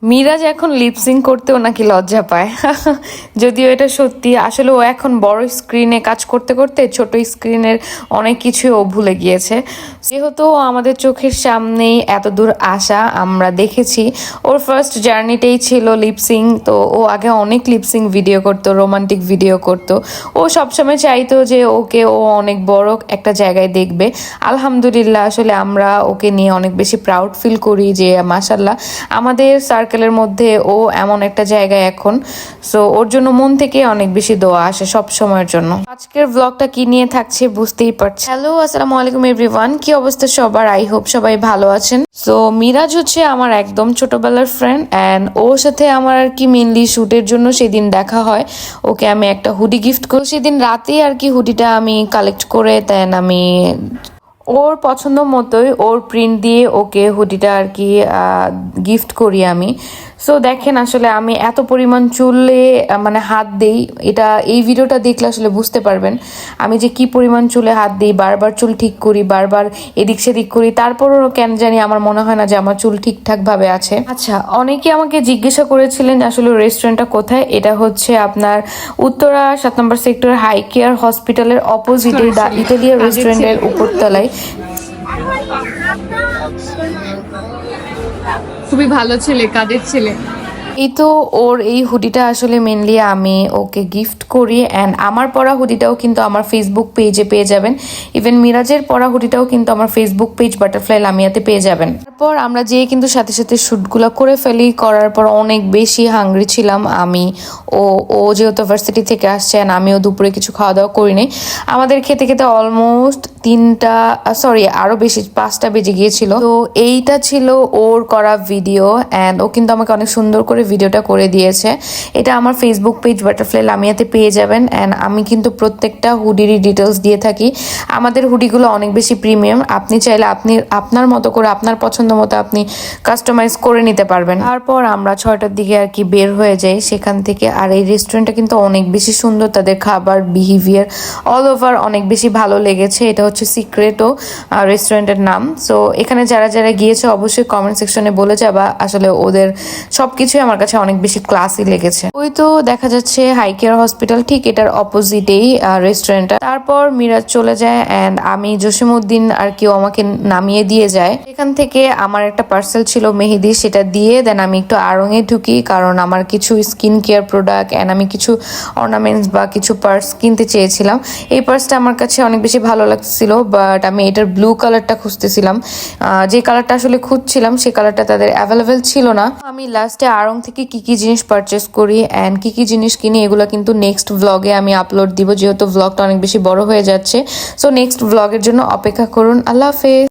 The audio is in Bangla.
মিরাজ এখন লিপসিং করতেও নাকি লজ্জা পায়। যদিও এটা সত্যি, আসলে ও এখন বড় স্ক্রিনে কাজ করতে করতে ছোট স্ক্রিনের অনেক কিছু ও ভুলে গিয়েছে। যেহেতু আমাদের চোখের সামনেই এত দূর আসা আমরা দেখেছি, ওর ফার্স্ট জার্নিটাই ছিল লিপসিং। তো ও আগে অনেক লিপসিং ভিডিও করতো, রোমান্টিক ভিডিও করতো। ও সবসময় চাইতো যে ও অনেক বড় একটা জায়গায় দেখবে। আলহামদুলিল্লাহ, আসলে আমরা ওকে নিয়ে অনেক বেশি প্রাউড ফিল করি যে মাশাল্লাহ আমাদের সার্কেলের মধ্যে ও এমন একটা জায়গায় এখন। সো ওর জন্য মন থেকে অনেক বেশি দোয়া আসে সব সময়ের জন্য। আজকের ব্লগটা কি নিয়ে থাকছে বুঝতেই পারছি। হ্যালো, আসসালামু আলাইকুম এভরিওয়ান, কি অবস্থা সবার? আই হোপ সবাই ভালো আছেন। সো মিরাজ হচ্ছে আমার একদম ছোটবেলার ফ্রেন্ড, অ্যান্ড ওর সাথে আমার আর কি মেনলি শুটের জন্য সেদিন দেখা হয়। ওকে আমি একটা হুডি গিফট করি সেদিন রাতে আর কি। হুডিটা আমি কালেক্ট করে দেন আমি ওর পছন্দ মতোই ওর প্রিন্ট দিয়ে ওকে হুডিটা আর কি গিফট করি আমি। সো দেখেন, আসলে আমি এত পরিমাণ চুলে মানে হাত দেই, এটা এই ভিডিওটা দেখলে আসলে বুঝতে পারবেন আমি যে কি পরিমাণ চুলে হাত দিই। বারবার চুল ঠিক করি, বারবার এদিক সেদিক করি, তারপরও কেন জানি আমার মনে হয় না যে আমার চুল ঠিকঠাক ভাবে আছে। আচ্ছা, অনেকে আমাকে জিজ্ঞাসা করেছিলেন আসলে রেস্টুরেন্টটা কোথায়। এটা হচ্ছে আপনার উত্তরা 7 নম্বর সেক্টর হাই কেয়ার হসপিটালের অপোজিটে দ্য ইটালিয়ান রেস্টুরেন্টের উপরতলায়। খুবই ভালো ছেলে, কাজের ছেলে। এই তো ওর এই হুডিটা আসলে মেনলি আমি ওকে গিফট করি, অ্যান্ড আমার পরা হুডিটাও কিন্তু আমার ফেসবুক পেজে পেয়ে যাবেন। ইভেন মিরাজের পরা হুডিটাও কিন্তু আমার ফেসবুক পেজ বাটারফ্লাই লামিয়াতে পেয়ে যাবেন। তারপর আমরা যেয়ে কিন্তু সাথে সাথে শ্যুটগুলো করে ফেলি। করার পর অনেক বেশি হাংরি ছিলাম আমি। ও ও যেহেতু ভার্সিটি থেকে আসছে, অ্যান্ড আমিও দুপুরে কিছু খাওয়া দাওয়া করিনি। আমাদের খেতে খেতে অলমোস্ট 3টা সরি আরো বেশি 5টা বেজে গিয়েছিল। তো এইটা ছিল ওর করা ভিডিও, অ্যান্ড ও কিন্তু আমাকে অনেক সুন্দর করে ভিডিওটা করে দিয়েছে। এটা আমার ফেসবুক পেজ বাটারফ্লাই লামিয়াতে পেয়ে যাবেন, অ্যান্ড আমি কিন্তু প্রত্যেকটা হুডিরই ডিটেলস দিয়ে থাকি। আমাদের হুডিগুলো অনেক বেশি প্রিমিয়াম, আপনি চাইলে আপনি আপনার মতো করে আপনার পছন্দ মতো আপনি কাস্টমাইজ করে নিতে পারবেন। তারপর আমরা 6টার দিকে আর কি বের হয়ে যাই সেখান থেকে। আর এই রেস্টুরেন্টটা কিন্তু অনেক বেশি সুন্দর, তাদের খাবার বিহেভিয়ার অল ওভার অনেক বেশি ভালো লেগেছে। এটা হচ্ছে সিক্রেটো রেস্টুরেন্টের নাম। সো এখানে যারা যারা গিয়েছে অবশ্যই কমেন্ট সেকশনে বলে যাবা, আসলে ওদের সবকিছুই আমার কাছে অনেক বেশি ক্লাসি লেগেছে। ওই তো দেখা যাচ্ছে হাই কেয়ার হসপিটাল, ঠিক এটার অপোজিটেই রেস্টুরেন্টটা। তারপর মিরাজ চলে যায়, অ্যান্ড আমি জসিমউদ্দিন আর কেউ আমাকে নামিয়ে দিয়ে যায়। এখান থেকে আমার একটা পার্সেল ছিল মেহেদি, সেটা দিয়ে দেন আমি একটু আড়ংয়ে ঢুকি, কারণ আমার কিছু স্কিন কেয়ার প্রোডাক্ট অ্যান্ড আমি কিছু অর্নামেন্টস বা কিছু পার্স কিনতে চেয়েছিলাম। এই পার্সটা আমার কাছে অনেক বেশি ভালো লাগছিল, বাট আমি এটার ব্লু কালারটা খুঁজতেছিলাম। যে কালারটা আসলে খুঁজছিলাম সে কালারটা তাদের অ্যাভেলেবেল ছিল না। আমি লাস্টে আড়ং থেকে কি কি জিনিস পারচেস করি অ্যান্ড কি কি জিনিস কিনি এগুলো কিন্তু নেক্সট ভ্লগে আমি আপলোড দিব, যেহেতু ভ্লগটা অনেক বেশি বড় হয়ে যাচ্ছে। সো নেক্সট ভ্লগের জন্য অপেক্ষা করুন। আল্লাহ হাফেজ।